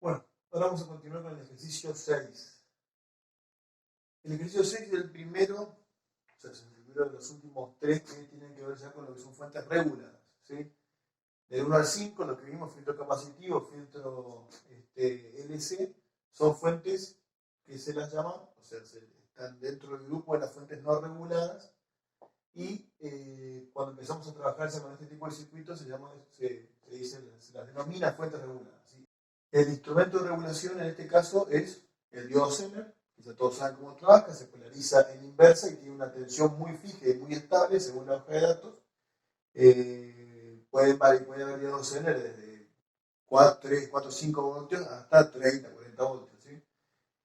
Bueno, ahora vamos a continuar con el ejercicio 6. El ejercicio 6 es el primero, o sea, es el primero de los últimos 3 que tienen que ver ya con lo que son fuentes reguladas, ¿sí? Del 1 al 5, lo que vimos, filtro capacitivo, filtro LC, son fuentes que se las llama, o sea, están dentro del grupo de las fuentes no reguladas, y cuando empezamos a trabajar con este tipo de circuitos se las denomina fuentes reguladas, ¿sí? El instrumento de regulación en este caso es el diodo Zener, que ya todos saben cómo trabaja, se polariza en inversa y tiene una tensión muy fija y muy estable según la hoja de datos. Puede haber diodos Zener desde 3, 4, 5 voltios hasta 30, 40 voltios, ¿sí?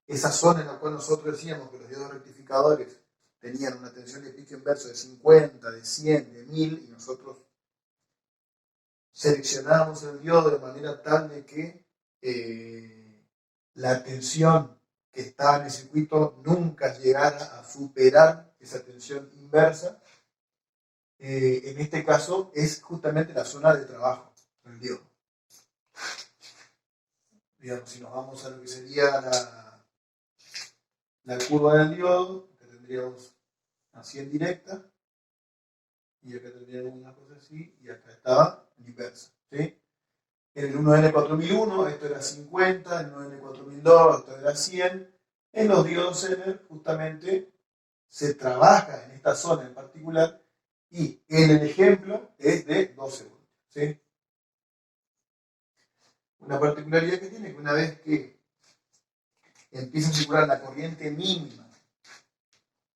Esa zona en la cual nosotros decíamos que los diodos rectificadores tenían una tensión de pico inverso de 50, de 100, de 1000, y nosotros seleccionábamos el diodo de manera tal de que la tensión que estaba en el circuito nunca llegara a superar esa tensión inversa. En este caso es justamente la zona de trabajo del diodo. Digamos, si nos vamos a lo que sería la curva del diodo, que tendríamos así en directa, y acá tendríamos una cosa así, y acá estaba en inversa, ¿sí? En el 1N4001 esto era 50, en el 1N4002 esto era 100. En los diodos Zener justamente se trabaja en esta zona en particular y en el ejemplo es de 12 voltios, ¿sí? Una particularidad que tiene que una vez que empieza a circular la corriente mínima,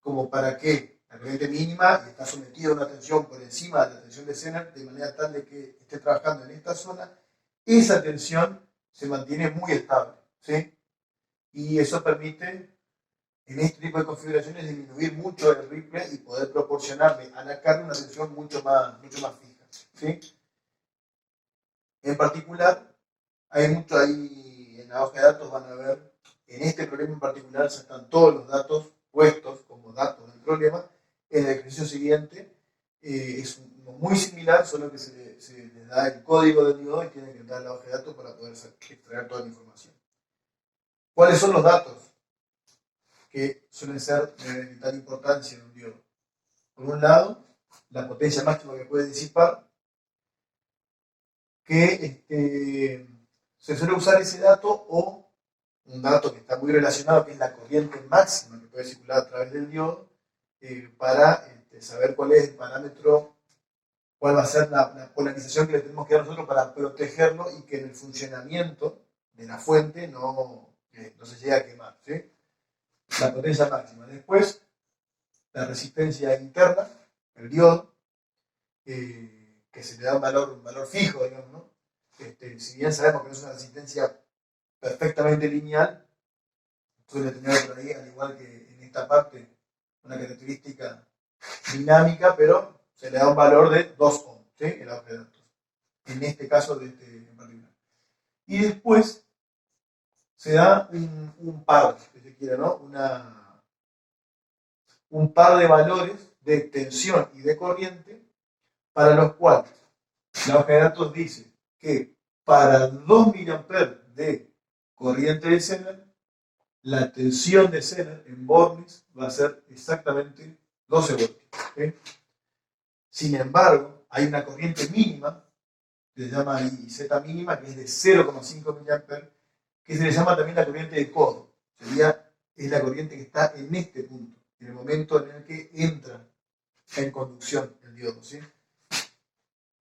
como para que la corriente mínima está sometida a una tensión por encima de la tensión de Zener, de manera tal de que esté trabajando en esta zona, esa tensión se mantiene muy estable, ¿sí? Y eso permite, en este tipo de configuraciones, disminuir mucho el ripple y poder proporcionarle a la carga una tensión mucho más fija, ¿sí? En particular, hay mucho ahí en la hoja de datos, van a ver, en este problema en particular ya están todos los datos puestos como datos del problema. En el ejercicio siguiente es muy similar, solo que se les da el código del diodo y tienen que entrar en la hoja de datos para poder extraer toda la información. ¿Cuáles son los datos que suelen ser de vital importancia en un diodo? Por un lado, la potencia máxima que puede disipar, que se suele usar ese dato, o un dato que está muy relacionado, que es la corriente máxima que puede circular a través del diodo, para saber cuál es el parámetro, cuál va a ser la polarización que le tenemos que dar nosotros para protegerlo y que en el funcionamiento de la fuente no se llegue a quemar, ¿sí? La potencia máxima. Después, la resistencia interna, el diodo, que se le da un valor fijo, digamos, ¿no? Si bien sabemos que no es una resistencia perfectamente lineal, suele tener por ahí, al igual que en esta parte, una característica dinámica, pero se le da un valor de 2 ohms, ¿sí? En la hoja de datos. En este caso en particular. Y después se da un par, si se quiere, ¿no? Un par de valores de tensión y de corriente, para los cuales la hoja de datos dice que para 2 mA de corriente de Zener, la tensión de Zener en Bornes va a ser exactamente 12 voltios, ¿okay? Sin embargo, hay una corriente mínima, que se llama Z mínima, que es de 0,5 mA, que se le llama también la corriente de codo. Es la corriente que está en este punto, en el momento en el que entra en conducción el diodo, ¿sí?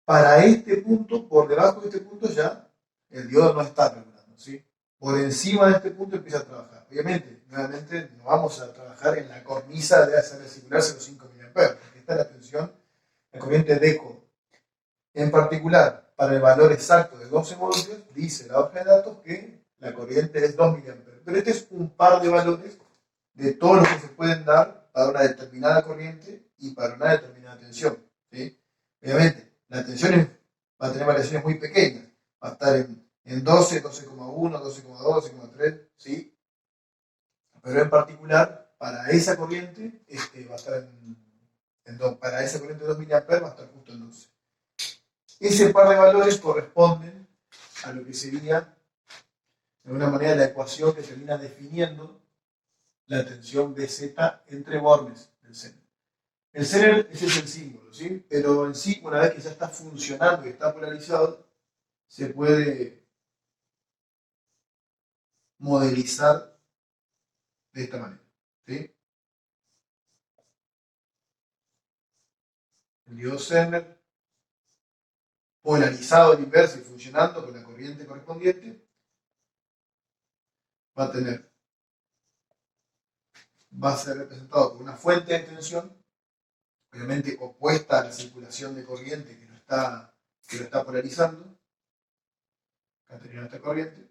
Para este punto, por debajo de este punto, ya el diodo no está regulando, ¿sí? Por encima de este punto empieza a trabajar. Obviamente, nuevamente, no vamos a trabajar en la cornisa de hacer circular 0,5 mA, porque esta es la tensión, la corriente de codo. En particular, para el valor exacto de 12 voltios, dice la hoja de datos que la corriente es 2 mA. Pero este es un par de valores de todos los que se pueden dar para una determinada corriente y para una determinada tensión, ¿sí? Obviamente, la tensión va a tener variaciones muy pequeñas. Va a estar en 12, 12,1, 12,2, 12,3, ¿sí? Pero en particular, para esa corriente, va a estar para esa corriente de 2 mA va a estar justo en 12. Ese par de valores corresponden a lo que sería de alguna manera la ecuación que termina definiendo la tensión BZ entre bornes del Zener. El Zener, ese es el símbolo, ¿sí? Pero en sí, una vez que ya está funcionando y está polarizado, se puede modelizar de esta manera, ¿sí? El diodo Zener, polarizado al inverso y funcionando con la corriente correspondiente, va a ser representado por una fuente de tensión, obviamente opuesta a la circulación de corriente que lo está polarizando. Acá tenemos esta corriente,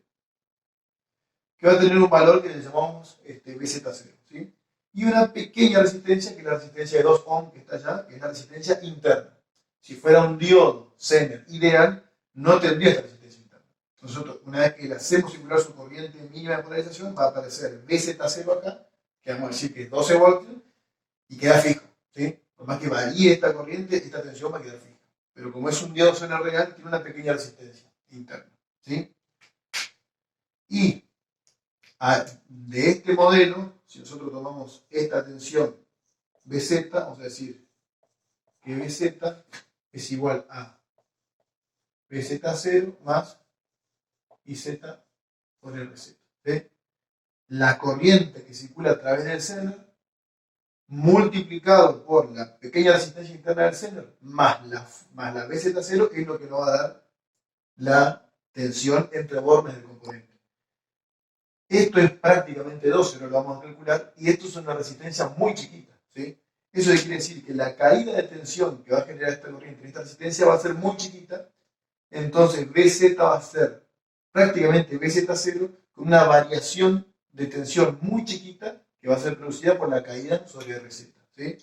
que va a tener un valor que le llamamos BZ0, ¿sí? Y una pequeña resistencia, que es la resistencia de 2 ohm que está allá, que es la resistencia interna. Si fuera un diodo Zener ideal, no tendría esta resistencia interna. Nosotros, una vez que le hacemos circular su corriente mínima de polarización, va a aparecer BZ0 acá, que vamos a decir que es 12 voltios, y queda fijo, ¿sí? Por más que varíe esta corriente, esta tensión va a quedar fija. Pero como es un diodo Zener real, tiene una pequeña resistencia interna, ¿sí? Y de este modelo, si nosotros tomamos esta tensión BZ, vamos a decir que BZ es igual a BZ0 más IZ por RZ. ¿Sí? La corriente que circula a través del Zener multiplicado por la pequeña resistencia interna del Zener más la BZ0 es lo que nos va a dar la tensión entre bornes del componente. Esto es prácticamente 12, no lo vamos a calcular, y esto es una resistencia muy chiquita, ¿sí? Eso quiere decir que la caída de tensión que va a generar esta corriente en esta resistencia va a ser muy chiquita, entonces BZ va a ser prácticamente BZ0 con una variación de tensión muy chiquita que va a ser producida por la caída sobre RZ, ¿sí?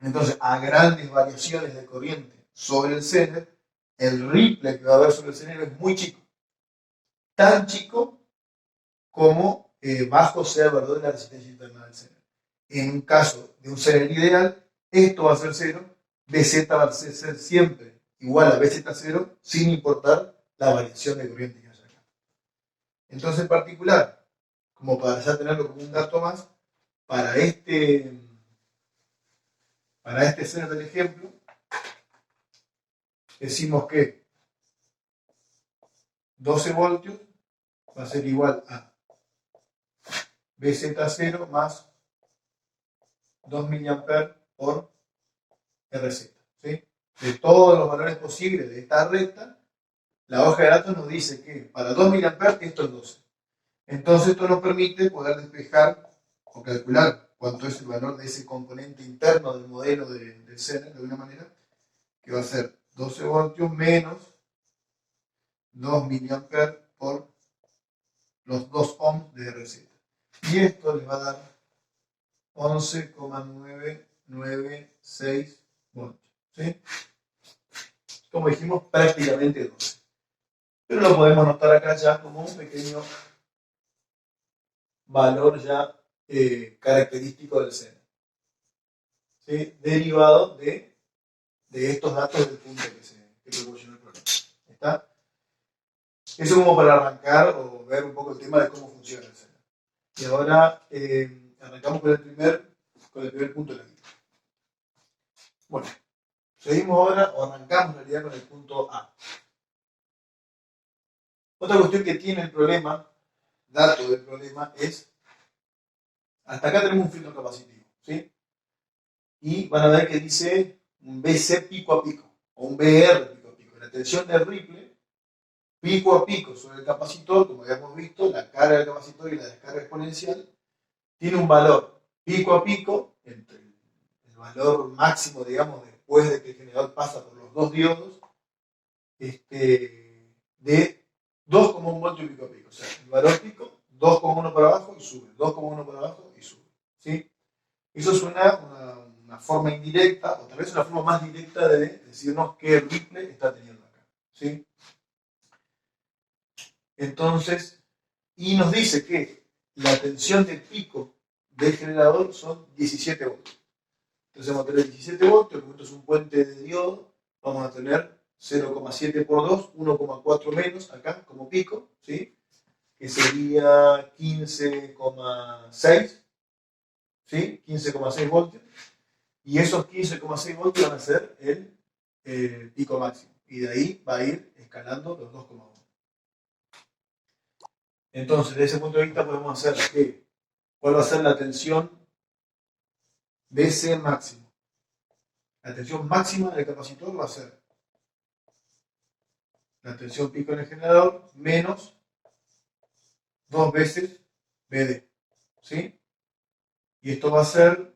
Entonces, a grandes variaciones de corriente sobre el Zener, el ripple que va a haber sobre el Zener es muy chico, tan chico como bajo sea el valor de la resistencia interna del Zener. En un caso de un Zener ideal, esto va a ser 0, BZ va a ser siempre igual a BZ0 sin importar la variación de corriente que haya acá. Entonces, en particular, como para ya tenerlo como un dato más, para este Zener del ejemplo, decimos que 12 voltios va a ser igual a BZ0 más 2 mA por RZ, ¿sí? De todos los valores posibles de esta recta, la hoja de datos nos dice que para 2 mA esto es 12. Entonces esto nos permite poder despejar o calcular cuánto es el valor de ese componente interno del modelo del Zener, de alguna manera, que va a ser 12 voltios menos 2 mA por los 2 ohms de RZ. Y esto le va a dar 11,996 voltios, ¿sí? Como dijimos, prácticamente 12. Pero lo podemos notar acá ya como un pequeño valor ya característico del Zener, ¿sí? Derivado de estos datos del punto que proporcionó el programa. ¿Está? Eso como para arrancar o ver un poco el tema de cómo funciona el Zener. Y ahora arrancamos con el primer punto de la guía. Bueno, seguimos ahora, o arrancamos en realidad con el punto A. Otra cuestión que tiene el problema, dato del problema, es, hasta acá tenemos un filtro capacitivo, ¿sí? Y van a ver que dice un BC pico a pico, o un BR pico a pico. La tensión del ripple, pico a pico sobre el capacitor, como ya hemos visto, la carga del capacitor y la descarga exponencial, tiene un valor pico a pico, entre el valor máximo, digamos, después de que el generador pasa por los dos diodos, de 2,1 voltios pico a pico. O sea, el valor pico, 2,1 para abajo y sube, 2,1 para abajo y sube, ¿sí? Eso es una forma indirecta, o tal vez una forma más directa de decirnos qué ripple está teniendo acá, ¿sí? Entonces, y nos dice que la tensión de pico del generador son 17 voltios. Entonces vamos a tener 17 voltios, como esto es un puente de diodo, vamos a tener 0,7 por 2, 1,4 menos acá como pico, ¿sí? que sería 15,6, ¿sí? 15,6 voltios. Y esos 15,6 voltios van a ser el pico máximo. Y de ahí va a ir escalando los 2,1. Entonces, desde ese punto de vista podemos hacer que, ¿cuál va a ser la tensión DC máximo? La tensión máxima del capacitor va a ser la tensión pico en el generador menos 2 veces BD, ¿sí? Y esto va a ser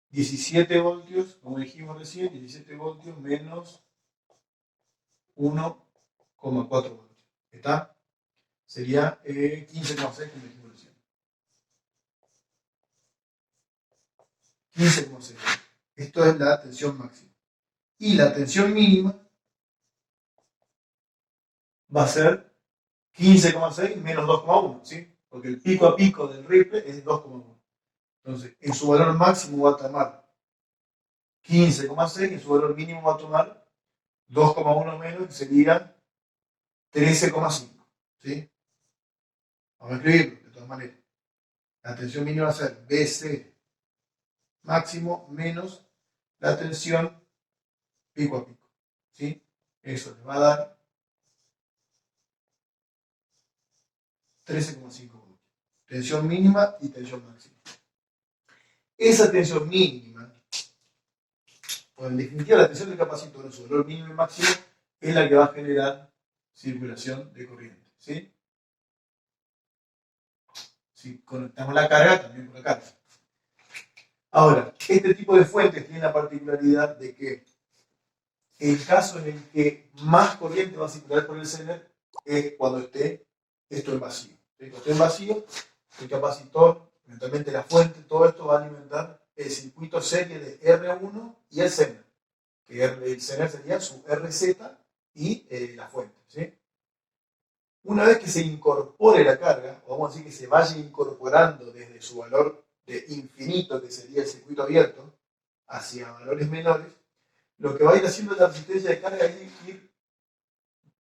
17 voltios, como dijimos recién, 17 voltios menos 1,4 voltios. ¿Está? Sería 15,6, como dijimos recién. 15,6. Esto es la tensión máxima. Y la tensión mínima va a ser 15,6 menos 2,1, ¿sí? Porque el pico a pico del ripple es 2,1. Entonces, en su valor máximo va a tomar 15,6 y en su valor mínimo va a tomar 2,1 menos, que sería 13,5. ¿Sí? Vamos a escribirlo de todas maneras. La tensión mínima va a ser BC máximo menos la tensión pico a pico. ¿Sí? Eso le va a dar 13,5 voltios. Tensión mínima y tensión máxima. Esa tensión mínima, o en definitiva la tensión del capacitor en su valor mínimo y máximo, es la que va a generar circulación de corriente. ¿Sí? Si conectamos la carga, también por la carga. Ahora, este tipo de fuentes tiene la particularidad de que el caso en el que más corriente va a circular por el Zener es cuando esté esto en vacío. Cuando esté en vacío, el capacitor, eventualmente la fuente, todo esto va a alimentar el circuito serie de R1 y el Zener. Que el Zener sería su RZ y la fuente. ¿Sí? Una vez que se incorpore la carga, o vamos a decir que se vaya incorporando desde su valor de infinito, que sería el circuito abierto, hacia valores menores, lo que va a ir haciendo la resistencia de carga es ir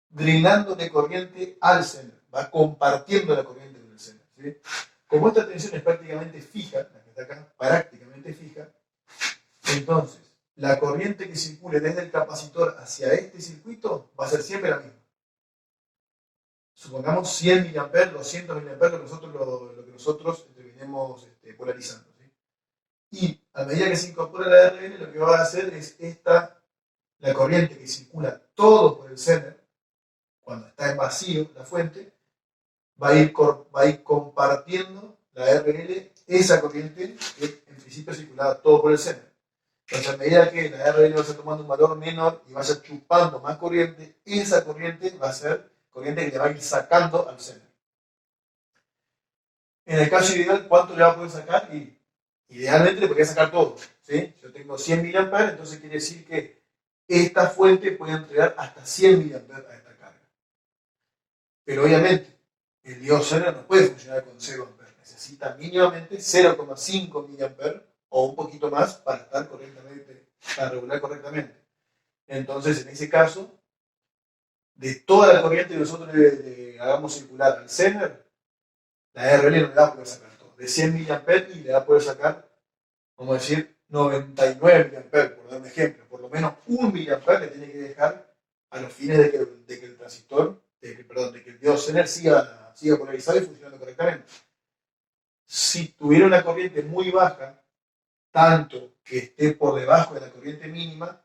drenando de corriente al Zener, va compartiendo la corriente con el Zener. ¿Sí? Como esta tensión es prácticamente fija, la que está acá, prácticamente fija, entonces la corriente que circule desde el capacitor hacia este circuito va a ser siempre la misma. Supongamos 100 mA, 200 mA, lo que nosotros terminemos polarizando. ¿Sí? Y a medida que se incorpora la RN, lo que va a hacer es la corriente que circula todo por el Zener, cuando está en vacío la fuente, va a ir compartiendo la RL, esa corriente que en principio circulaba todo por el Zener. Entonces, a medida que la RL vaya tomando un valor menor y vaya chupando más corriente, esa corriente va a ser corriente que le va a ir sacando al Zener. En el caso ideal, ¿cuánto le va a poder sacar? Y idealmente le podría sacar todo. ¿Sí? Yo tengo 100 mA, entonces quiere decir que esta fuente puede entregar hasta 100 mA a esta carga. Pero obviamente, el diodo Zener no puede funcionar con 0 A. Necesita mínimamente 0,5 mA o un poquito más para estar correctamente, para regular correctamente. Entonces, en ese caso, de toda la corriente que nosotros le hagamos circular al Zener, la RL no le va a poder sacar todo. De 100 mA y le va a poder sacar, vamos a decir, 99 mA, por dar un ejemplo. Por lo menos 1 mA le tiene que dejar a los fines de que el transistor, de que el diodo Zener siga polarizado y funcionando correctamente. Si tuviera una corriente muy baja, tanto que esté por debajo de la corriente mínima,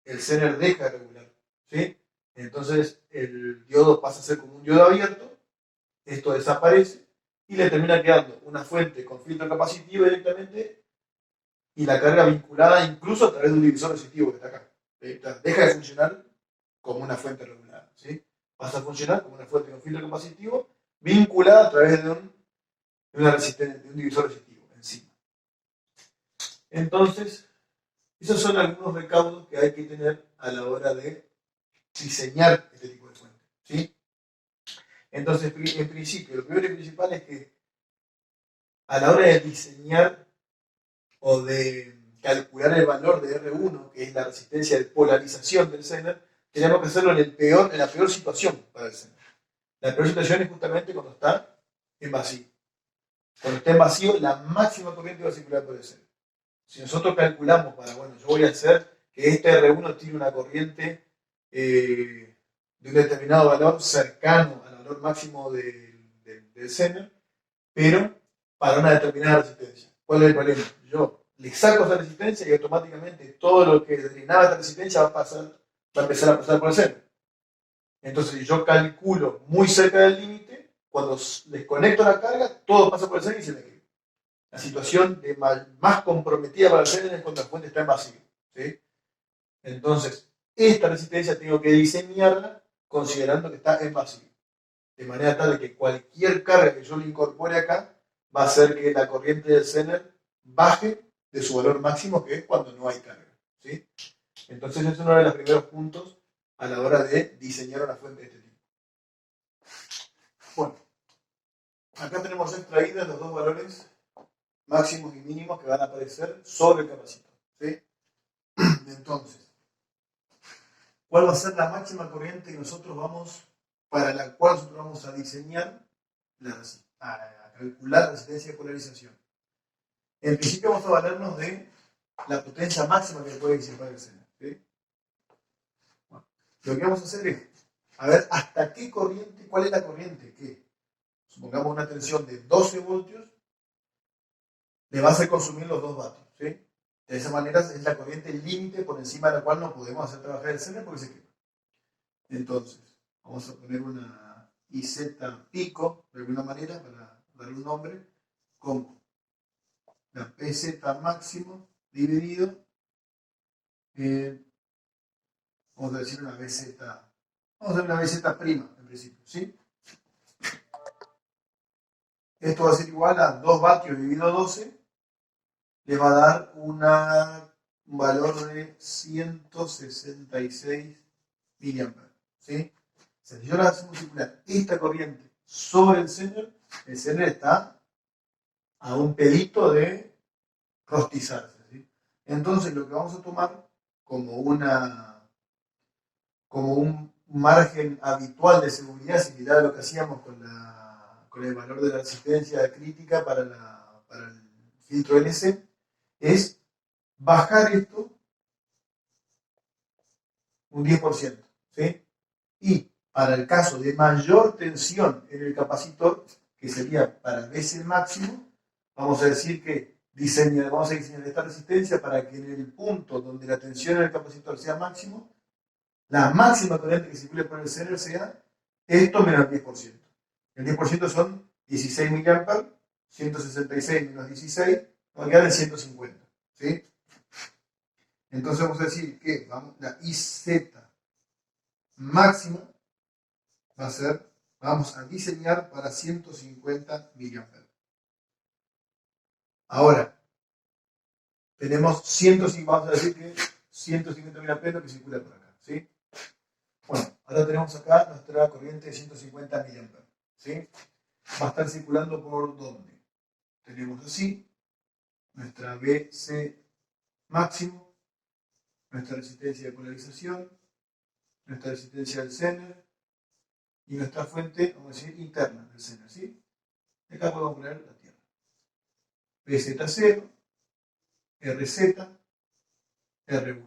el Zener deja de regular. ¿Sí? Entonces el diodo pasa a ser como un diodo abierto, esto desaparece y le termina quedando una fuente con filtro capacitivo directamente y la carga vinculada incluso a través de un divisor resistivo que está acá. Deja de funcionar como una fuente regulada. ¿Sí? Pasa a funcionar como una fuente con filtro capacitivo vinculada a través de un divisor resistivo encima. Entonces, esos son algunos recaudos que hay que tener a la hora de diseñar este tipo de fuente. ¿Sí? Entonces, en principio, lo primero y principal es que a la hora de diseñar o de calcular el valor de R1, que es la resistencia de polarización del Zener, tenemos que hacerlo en la peor situación para el Zener. La peor situación es justamente cuando está en vacío. Cuando está en vacío, la máxima corriente va a circular por el centro. Si nosotros calculamos para, bueno, yo voy a hacer que este R1 tiene una corriente de un determinado valor cercano al valor máximo del Zener, pero para una determinada resistencia. ¿Cuál es el problema? Yo le saco esa resistencia y automáticamente todo lo que drenaba esta resistencia va a empezar a pasar por el Zener. Entonces, si yo calculo muy cerca del límite, cuando desconecto la carga, todo pasa por el Zener y se me queda. La situación más comprometida para el Zener es cuando la fuente está en vacío. ¿Sí? Entonces, esta resistencia tengo que diseñarla considerando que está en vacío. De manera tal de que cualquier carga que yo le incorpore acá va a hacer que la corriente del Zener baje de su valor máximo, que es cuando no hay carga. ¿Sí? Entonces, es uno de los primeros puntos a la hora de diseñar una fuente de este tipo. Bueno, acá tenemos extraídos los dos valores máximos y mínimos que van a aparecer sobre el capacitor. ¿Sí? Entonces, ¿cuál va a ser la máxima corriente que para la cual nosotros vamos a diseñar, a calcular la resistencia de polarización? En principio vamos a valernos de la potencia máxima que puede disipar el Zener. ¿Sí? Bueno, lo que vamos a hacer es, a ver hasta qué corriente, cuál es la corriente que, supongamos una tensión de 12 voltios, le va a hacer consumir los 2 vatios. ¿Sí? De esa manera es la corriente límite por encima de la cual no podemos hacer trabajar el Zener porque se quema. Entonces, vamos a poner una IZ pico, de alguna manera, para darle un nombre, como la PZ máximo dividido en, vamos a decir una BZ, vamos a ver una BZ prima, en principio, ¿sí? Esto va a ser igual a 2 vatios dividido 12, le va a dar un valor de 166 miliamperes, ¿sí? O sea, si yo la hacemos circular esta corriente sobre el Zener está a un pedito de rostizarse. ¿Sí? Entonces lo que vamos a tomar como un margen habitual de seguridad, similar a lo que hacíamos con el valor de la resistencia crítica para el filtro NC, es bajar esto un 10%. ¿Sí? Y para el caso de mayor tensión en el capacitor, que sería para el BC máximo, vamos a decir que vamos a diseñar esta resistencia para que en el punto donde la tensión en el capacitor sea máximo, la máxima corriente que circule por el Zener sea esto menos el 10%. El 10% son 16 mA, 166 menos 16, va a quedar en 150. ¿Sí? Entonces vamos a decir que la IZ máxima va a ser, vamos a diseñar para 150 mA. Ahora, tenemos 150, vamos a decir que 150 mA que circula por acá, ¿sí? Bueno, ahora tenemos acá nuestra corriente de 150 mA, ¿sí? Va a estar circulando por ¿dónde? Tenemos así, nuestra BC máximo, nuestra resistencia de polarización, nuestra resistencia del Zener y nuestra fuente, vamos a decir, interna del Zener, ¿sí? Acá podemos poner la tierra. BZ0, RZ, R1.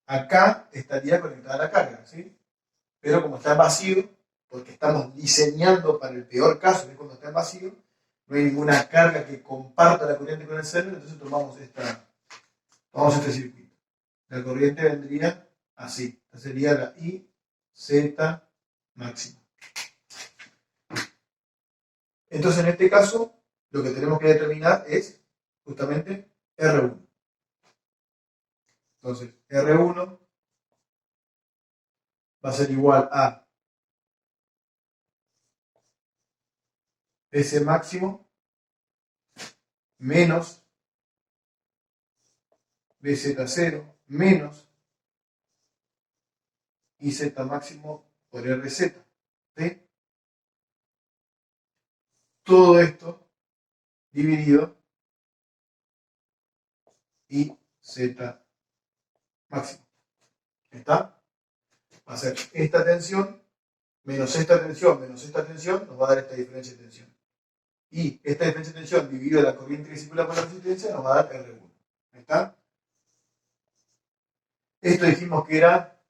Acá estaría conectada la carga, ¿sí? Pero como está en vacío, porque estamos diseñando para el peor caso, que es cuando está en vacío, no hay ninguna carga que comparta la corriente con el Zener, entonces tomamos este circuito. La corriente vendría así. Esta sería la IZ máxima. Entonces, en este caso, lo que tenemos que determinar es justamente R1. Entonces, R1 va a ser igual a S máximo menos BZ0 menos IZ máximo por RZ. ¿Sí? Todo esto dividido IZ máximo. ¿Está? Va a ser esta tensión menos esta tensión, nos va a dar esta diferencia de tensión. Y esta diferencia de tensión dividida la corriente que circula por la resistencia nos va a dar R1. ¿Ahí está? Esto dijimos que era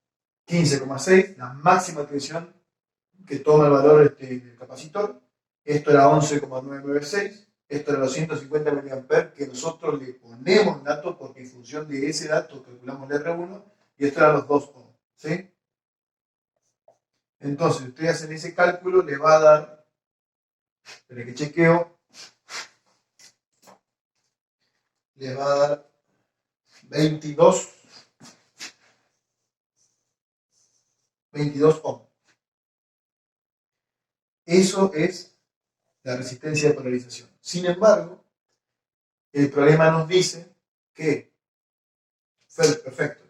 15,6, la máxima tensión que toma el valor del capacitor. Esto era 11,996. Esto era los 150 mA que nosotros le ponemos datos porque en función de ese dato calculamos el R1 y esto eran los 2 ohms. ¿Sí? Entonces, ustedes hacen ese cálculo, le va a dar, esperen que chequeo, les va a dar 22 ohms. Eso es la resistencia de polarización. Sin embargo, el problema nos dice que, perfecto,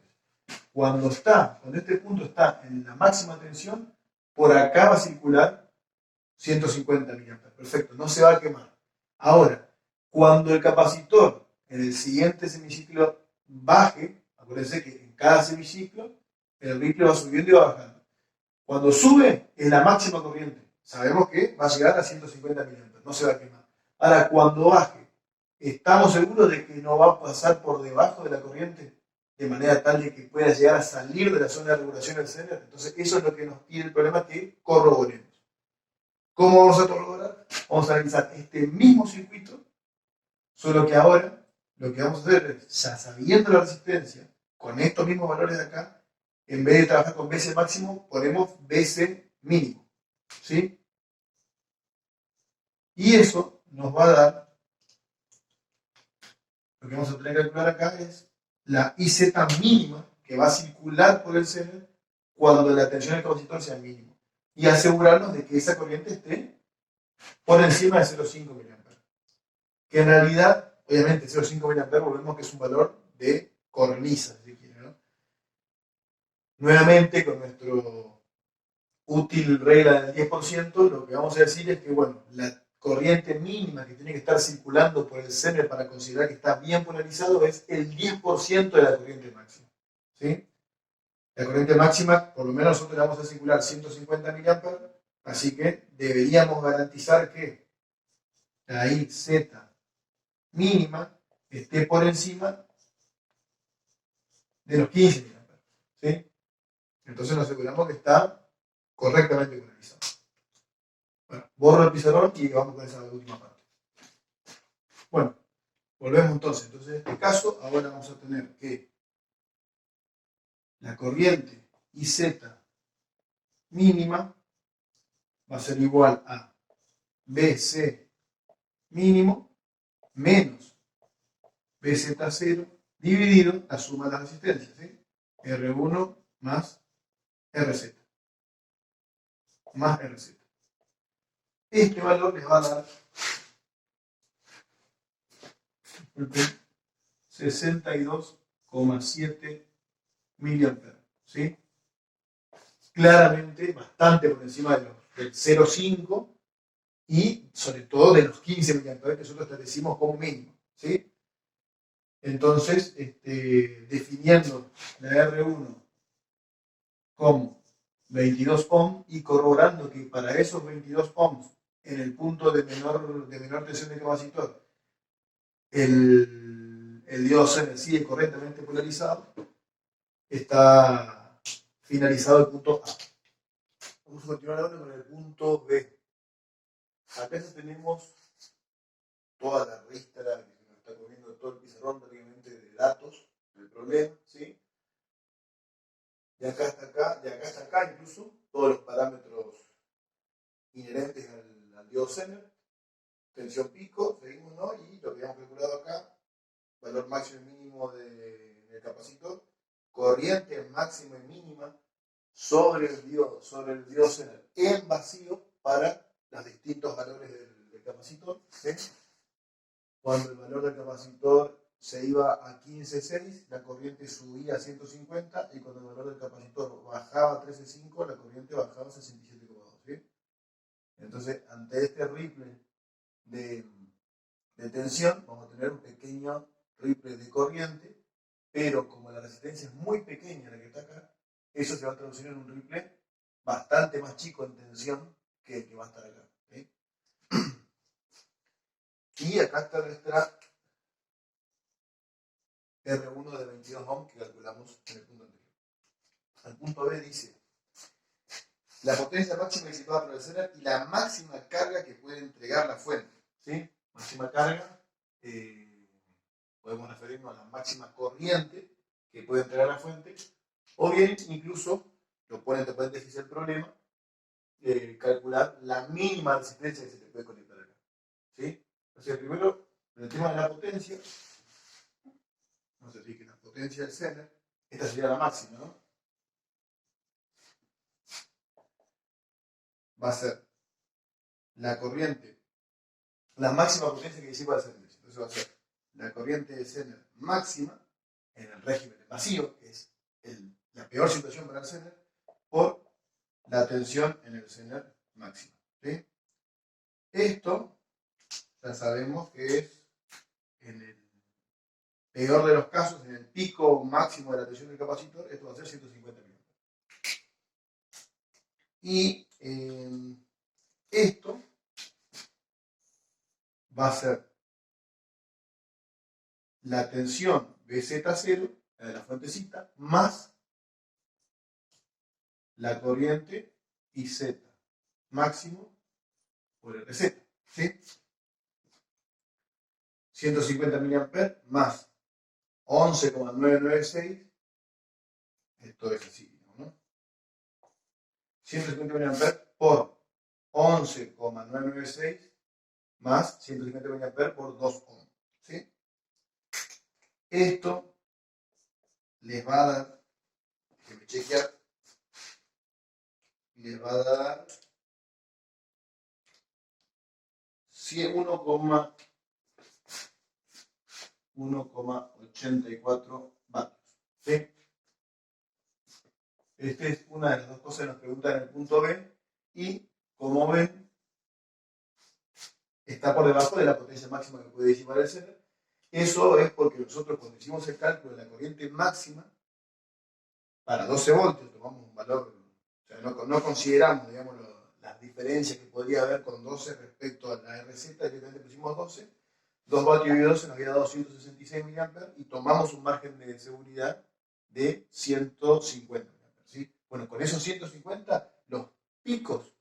cuando este punto está en la máxima tensión, por acá va a circular 150 mA. Perfecto, no se va a quemar. Ahora, cuando el capacitor en el siguiente semiciclo baje, acuérdense que en cada semiciclo el ripple va subiendo y va bajando. Cuando sube, es la máxima corriente. Sabemos que va a llegar a 150 mA, no se va a quemar. Ahora, cuando baje, ¿estamos seguros de que no va a pasar por debajo de la corriente? De manera tal de que pueda llegar a salir de la zona de regulación del Zener. Entonces, eso es lo que nos pide el problema que corroboremos. ¿Cómo vamos a corroborar? Vamos a analizar este mismo circuito, solo que ahora lo que vamos a hacer es, ya sabiendo la resistencia, con estos mismos valores de acá, en vez de trabajar con BC máximo, ponemos BC mínimo. ¿Sí? Y eso nos va a dar, lo que vamos a tener que calcular acá es la IZ mínima que va a circular por el Zener cuando la tensión del capacitor sea mínima. Y asegurarnos de que esa corriente esté por encima de 0,5 mA. Que en realidad, obviamente, 0,5 mA volvemos que es un valor de cornisa, si quiere, ¿no? Nuevamente, con nuestro útil regla del 10%, lo que vamos a decir es que, bueno, la corriente mínima que tiene que estar circulando por el Zener para considerar que está bien polarizado es el 10% de la corriente máxima. ¿Sí? La corriente máxima, por lo menos nosotros le vamos a circular 150 mA, así que deberíamos garantizar que la IZ mínima esté por encima de los 15 mA. ¿Sí? Entonces nos aseguramos que está correctamente polarizado. Bueno, borro el pizarrón y vamos con esa última parte. Bueno, volvemos entonces. Entonces, en este caso, ahora vamos a tener que la corriente IZ mínima va a ser igual a BC mínimo menos BZ0 dividido la suma de las resistencias, ¿sí? R1 más RZ. Más RZ. Este valor les va a dar 62,7 mA. ¿Sí? Claramente bastante por encima del 0,5 y sobre todo de los 15 mA que nosotros establecimos como mínimo. ¿Sí? Entonces, definiendo la R1 como 22 ohms y corroborando que para esos 22 ohms en el punto de menor tensión del capacitor el diodo Zener sigue correctamente polarizado, está finalizado el punto A. Vamos a continuar ahora con el punto B. Acá ya tenemos toda la ristra que nos está comiendo todo el pizarrón prácticamente de datos del problema, ¿sí? De acá hasta acá incluso, todos los parámetros inherentes al diodo Zener, tensión pico, seguimos, ¿no? Y lo que habíamos calculado acá, valor máximo y mínimo del capacitor, corriente máxima y mínima sobre el diodo Zener en vacío para los distintos valores del capacitor. ¿Sí? Cuando el valor del capacitor se iba a 15,6, la corriente subía a 150 y cuando el valor del capacitor bajaba a 13,5, la corriente bajaba a 67,2. ¿Sí? Entonces, ante este ripple de tensión, vamos a tener un pequeño ripple de corriente, pero como la resistencia es muy pequeña la que está acá, eso se va a traducir en un ripple bastante más chico en tensión que el que va a estar acá. ¿Sí? Y acá está nuestra R1 de 22 ohm que calculamos en el punto anterior. Al punto B dice la potencia máxima disipada por el Zener y la máxima carga que puede entregar la fuente. ¿Sí? Máxima carga, podemos referirnos a la máxima corriente que puede entregar la fuente, o bien incluso, lo pone entre paréntesis el problema, calcular la mínima resistencia que se te puede conectar acá. ¿Sí? O sea, primero, en el tema de la potencia, vamos a decir que la potencia del Zener, esta sería la máxima, ¿no? Va a ser la corriente, la máxima potencia que disipa el Zener. Entonces va a ser la corriente de Zener máxima en el régimen vacío, que es la peor situación para el Zener, por la tensión en el Zener máxima. ¿Sí? Esto ya sabemos que es en el peor de los casos, en el pico máximo de la tensión del capacitor, esto va a ser 150 mA. Y esto va a ser la tensión BZ0, la de la fuentecita, más la corriente IZ máximo por RZ. ¿Sí? 150 mA más 11,996, esto es así, ¿no? 150 mA por 11,996 más 150 mA por 2 ohm. ¿Sí? Esto les va a dar, déjenme chequear, les va a dar 1,84 vatios. ¿Sí? Esta es una de las dos cosas que nos preguntan en el punto B y, como ven, está por debajo de la potencia máxima que puede disipar el Zener. Eso es porque nosotros cuando hicimos el cálculo de la corriente máxima para 12 voltios, tomamos un valor, o sea, no consideramos, digamos, las diferencias que podría haber con 12 respecto a la RZ, directamente pusimos 12, 2 vatios y 12 nos había dado 166 mA y tomamos un margen de seguridad de 150 mA. ¿Sí? Bueno, con esos 150, los picos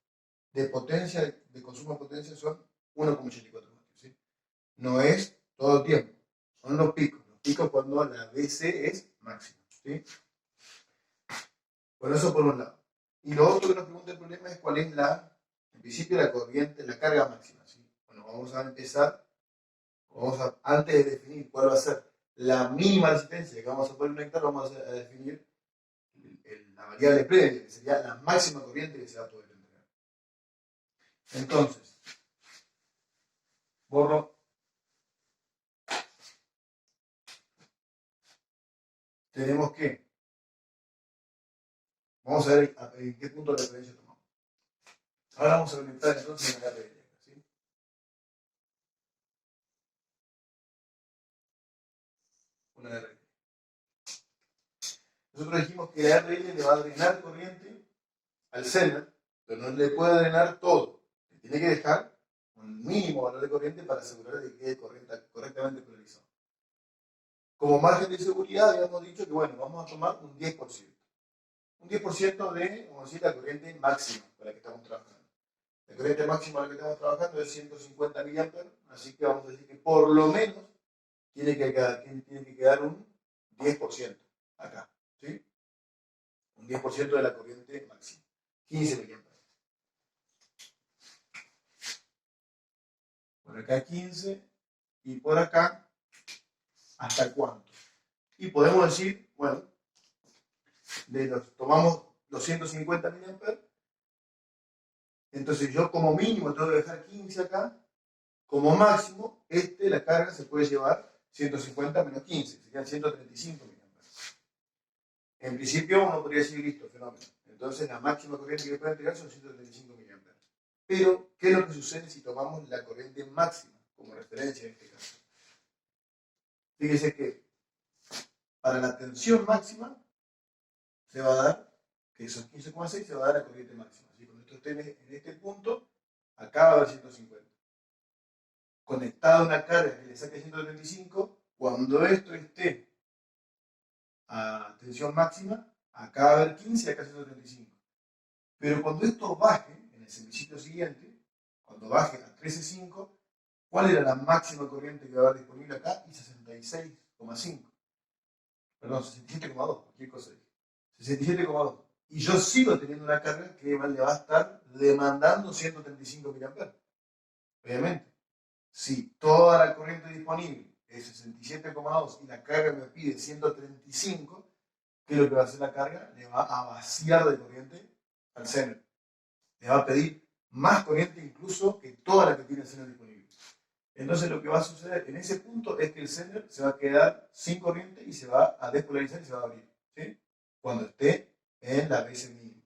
de potencia, de consumo de potencia son 1,84 vatios. ¿Sí? No es todo el tiempo, son los picos cuando la BC es máxima. ¿Sí? Bueno, eso por un lado. Y lo otro que nos pregunta el problema es cuál es en principio, la corriente, la carga máxima. ¿Sí? Bueno, vamos a empezar, antes de definir cuál va a ser la mínima resistencia que vamos a poder conectar, vamos a definir la variable previa, que sería la máxima corriente que se va a poder entregar. Entonces, borro. Tenemos que, vamos a ver en qué punto de referencia tomamos. Ahora vamos a implementar entonces en la RL. ¿Sí? Una RL. Nosotros dijimos que la RL le va a drenar corriente al Zener, pero no le puede drenar todo. Le tiene que dejar un mínimo valor de corriente para asegurar que quede correctamente polarizado. Como margen de seguridad, habíamos dicho que, bueno, vamos a tomar un 10%. Un 10% de, vamos a decir, la corriente máxima con la que estamos trabajando. La corriente máxima con la que estamos trabajando es 150 mA, así que vamos a decir que por lo menos tiene que quedar un 10% acá. ¿Sí? Un 10% de la corriente máxima. 15 mA. Por acá 15 y por acá hasta cuánto. Y podemos decir, bueno, tomamos los 150 mA, entonces yo como mínimo tengo que dejar 15 acá, como máximo, la carga se puede llevar 150 menos 15, serían 135 mA. En principio uno podría decir, listo, fenómeno. Entonces la máxima corriente que puede entregar son 135 mA. Pero, ¿qué es lo que sucede si tomamos la corriente máxima como referencia en este caso? Fíjese que para la tensión máxima se va a dar que esos 15,6 se va a dar la corriente máxima. Así que cuando esto esté en este punto, acá va a haber 150. Conectado a una carga que le saque 135, cuando esto esté a tensión máxima, acá va a haber 15 y acá 135. Pero cuando esto baje, en el semiciclo siguiente, cuando baje a 13,5, ¿cuál era la máxima corriente que va a haber disponible acá? Y 66,5. Perdón, 67,2, cualquier cosa dije. 67,2. Y yo sigo teniendo una carga que le va a estar demandando 135 mA. Obviamente, si toda la corriente disponible es 67,2 y la carga me pide 135, ¿qué es lo que va a hacer la carga? Le va a vaciar de corriente al Zener. Le va a pedir más corriente incluso que toda la que tiene el Zener disponible. Entonces lo que va a suceder en ese punto es que el Zener se va a quedar sin corriente y se va a despolarizar y se va a abrir, ¿sí? Cuando esté en la BC mínima.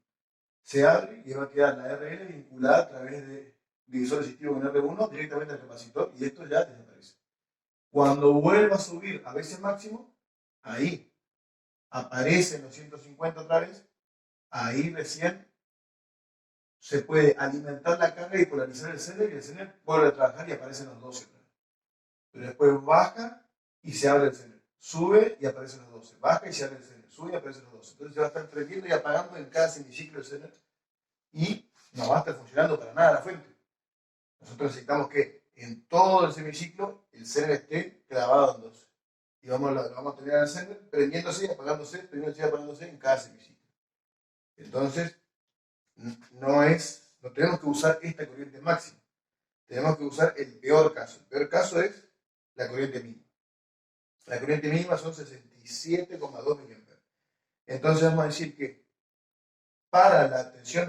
Se abre y va a quedar la RL vinculada a través de divisor resistivo con R1 directamente al capacitor y esto ya desaparece. Cuando vuelva a subir a veces máximo, ahí aparecen los 150 otra vez, ahí recién se puede alimentar la carga y polarizar el Zener y el Zener vuelve a trabajar y aparecen los 12 otra vez. Pero después baja y se abre el Zener. Sube y aparecen los 12. Baja y se abre el Zener. Sube y aparecen los 12. Entonces se va a estar prendiendo y apagando en cada semiciclo el Zener y no va a estar funcionando para nada la fuente. Nosotros necesitamos que en todo el semiciclo el Zener esté clavado en 12. Y lo vamos a tener al Zener prendiéndose y apagándose en cada semiciclo. Entonces, no tenemos que usar esta corriente máxima. Tenemos que usar el peor caso. El peor caso es la corriente mínima. La corriente mínima son 67,2 mA. Entonces vamos a decir que para la tensión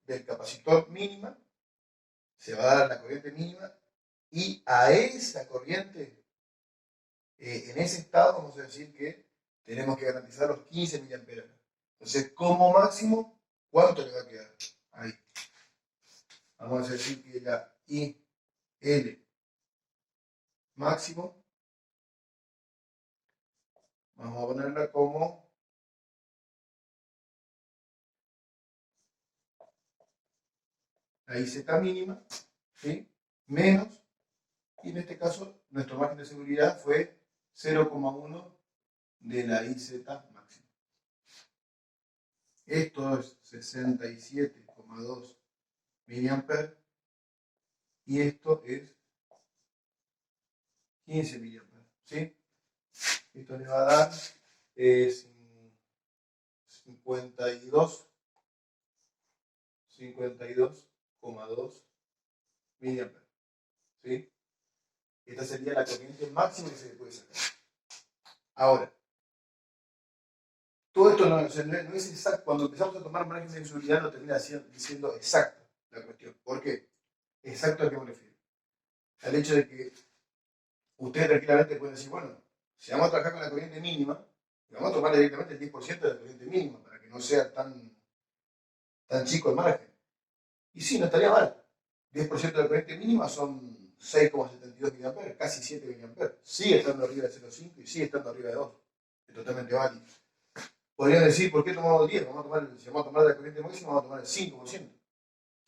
del capacitor mínima se va a dar la corriente mínima y a esa corriente, en ese estado vamos a decir que tenemos que garantizar los 15 mA. Entonces como máximo, ¿cuánto le va a quedar? Ahí. Vamos a decir que la IL máximo, vamos a ponerla como la IZ mínima, ¿sí? Menos, y en este caso nuestro margen de seguridad fue 0,1 de la IZ máxima. Esto es 67,2 mA y esto es 15 mA, ¿sí? Esto le va a dar 52,2 mA, ¿sí? Esta sería la corriente máxima que se le puede sacar. Ahora, todo esto no es exacto. Cuando empezamos a tomar margen de seguridad no termina diciendo exacto la cuestión. ¿Por qué? Exacto a qué me refiero. Al hecho de que ustedes tranquilamente pueden decir, bueno, si vamos a trabajar con la corriente mínima, vamos a tomar directamente el 10% de la corriente mínima para que no sea tan chico el margen. Y sí, no estaría mal. 10% de la corriente mínima son 6,72 mA, casi 7 mA. Sigue estando arriba de 0,5 y sigue estando arriba de 2. Es totalmente válido. Podrían decir, ¿por qué tomamos 10? Si vamos a tomar la corriente máxima, vamos a tomar el 5%,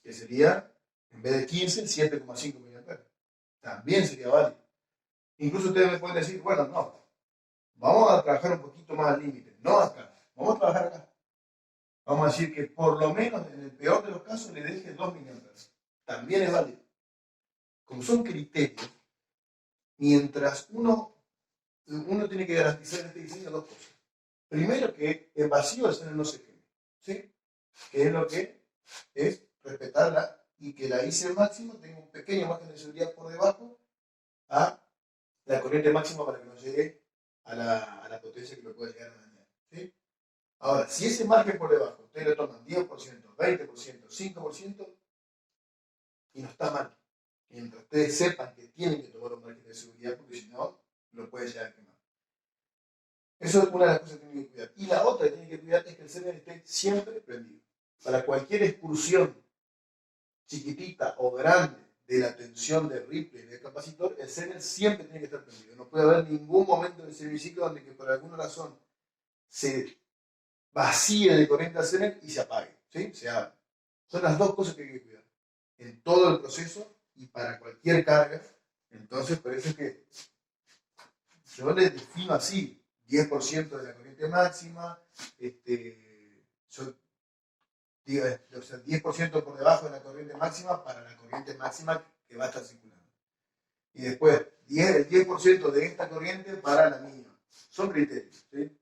que sería, en vez de 15, 7,5 mA. También sería válido. Incluso ustedes me pueden decir, bueno, no, vamos a trabajar un poquito más al límite, no acá, vamos a trabajar acá. Vamos a decir que por lo menos en el peor de los casos le deje 2 mA. También es válido. Como son criterios, mientras uno tiene que garantizar en este diseño dos cosas. Primero, que el vacío del Zener no se queme, ¿sí? Que es lo que es respetarla y que la IC máximo tenga un pequeño margen de seguridad por debajo a la corriente máxima para que no llegue a la potencia que lo pueda llegar a dañar, ¿sí? Ahora, si ese margen por debajo ustedes lo toman 10%, 20%, 5% y no está mal, mientras ustedes sepan que tienen que tomar un margen de seguridad porque si no, lo puede llegar a quemar. Eso es una de las cosas que tienen que cuidar. Y la otra que tienen que cuidar es que el Zener esté siempre prendido. Para cualquier excursión chiquitita o grande de la tensión del ripple del capacitor, el Zener siempre tiene que estar prendido. No puede haber ningún momento en ese semiciclo donde que por alguna razón se vacíe de corriente al Zener y se apague, ¿sí? Se abra. Son las dos cosas que hay que cuidar en todo el proceso y para cualquier carga. Entonces, por eso es que yo le defino así, 10% de la corriente máxima, yo digo, o sea, 10% por debajo de la corriente máxima para la corriente máxima que va a estar circulando. Y después, el 10% de esta corriente para la mínima. Son criterios, ¿sí?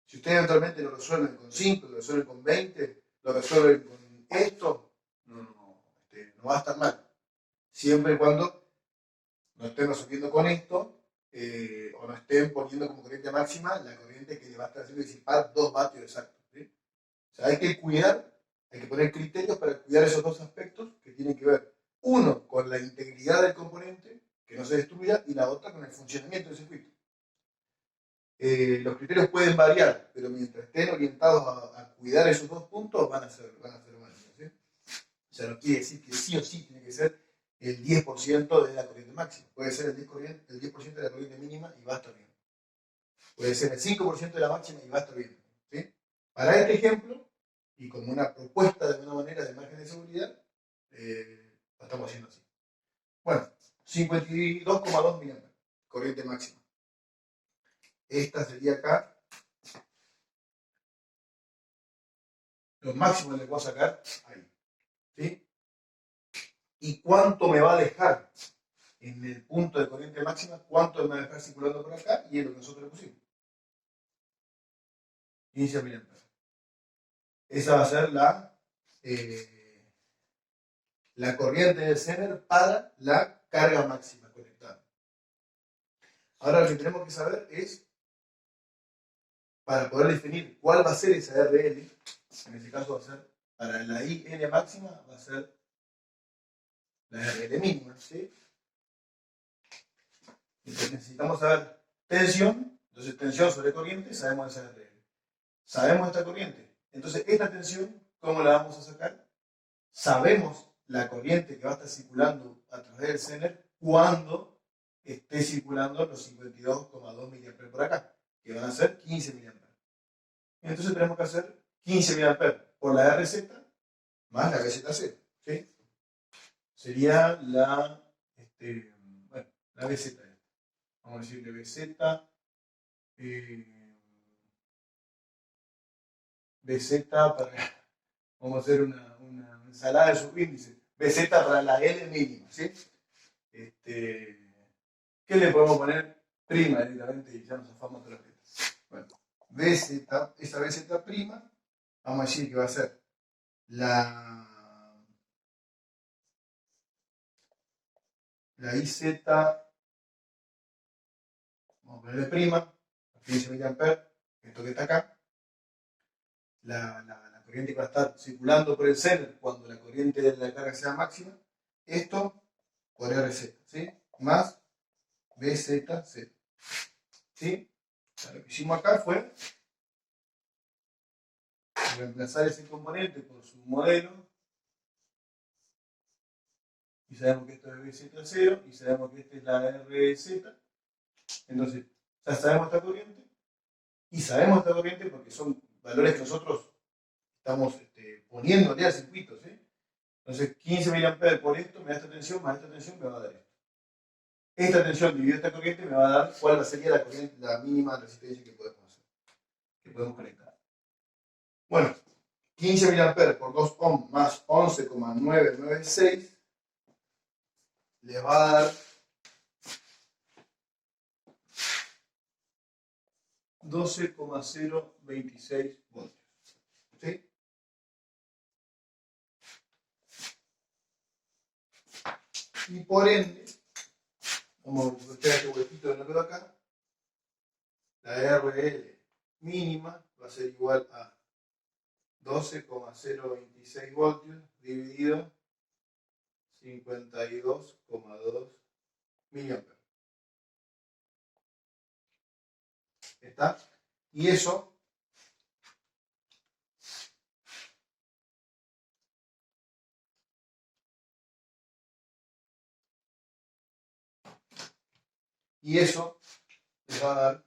Si ustedes eventualmente lo resuelven con 5, lo resuelven con 20, lo resuelven con esto, no va a estar mal. Siempre y cuando no estén resolviendo con esto, o no estén poniendo como corriente máxima la corriente que le va a estar haciendo disipar 2 vatios exactos, ¿sí? O sea, hay que cuidar, hay que poner criterios para cuidar esos dos aspectos que tienen que ver, uno, con la integridad del componente, que no se destruya, y la otra con el funcionamiento del circuito. Los criterios pueden variar, pero mientras estén orientados a cuidar esos dos puntos, van a ser válidos, ¿sí? O sea, no quiere decir que sí o sí tiene que ser el 10% de la corriente máxima. Puede ser el 10% de la corriente mínima y va a estar bien. Puede ser el 5% de la máxima y va a estar bien, ¿sí? Para este ejemplo, y como una propuesta de alguna manera de margen de seguridad, lo estamos haciendo así. Bueno, 52,2 mA, corriente máxima. Esta sería acá lo máximo que le puedo sacar ahí, ¿sí? ¿Y cuánto me va a dejar en el punto de corriente máxima? ¿Cuánto me va a dejar circulando por acá? Y es lo que nosotros le pusimos. 15 mA. Esa va a ser la corriente del Zener para la carga máxima conectada. Ahora lo que tenemos que saber es, para poder definir cuál va a ser esa RL, en este caso va a ser, para la IN máxima, va a ser la RL mínima, ¿sí? Entonces necesitamos saber tensión, entonces tensión sobre corriente, sabemos esa RL. Sabemos esta corriente. Entonces, esta tensión, ¿cómo la vamos a sacar? Sabemos la corriente que va a estar circulando a través del Zener cuando esté circulando los 52,2 mA por acá, que van a ser 15 mA. Entonces tenemos que hacer 15 mA por la RZ más la BZC, ¿sí? Sería la BZ. Vamos a decirle BZ, BZ para, vamos a hacer una ensalada de subíndices. BZ para la L mínima, ¿sí? ¿Qué le podemos poner? Prima directamente y ya nos zafamos de la letra. Bueno, BZ, esa BZ prima, vamos a decir que va a ser la IZ, vamos a ponerle prima, 15 mA, esto que está acá, la corriente que va a estar circulando por el Zener cuando la corriente de la carga sea máxima, esto por RZ, ¿sí? Más BZZ, ¿sí? O sea, lo que hicimos acá fue reemplazar ese componente por su modelo, y sabemos que esto es BZ0, y sabemos que esta es la RZ. Entonces, ya sabemos esta corriente, y sabemos esta corriente porque son valores que nosotros estamos poniéndole al circuito, ¿sí? Entonces, 15 mA por esto me da esta tensión, más esta tensión me va a dar esto. Esta tensión dividida esta corriente me va a dar cuál sería la corriente, la mínima resistencia que podemos hacer, que podemos conectar. Bueno, 15 mA por 2 ohm más 11,996 les va a dar 12,026 voltios. ¿Sí? Y por ende, vamos a buscar este huequito que no quedó acá, la RL mínima va a ser igual a 12,026 voltios dividido 52,2 miliamperes. ¿Está? Y eso les va a dar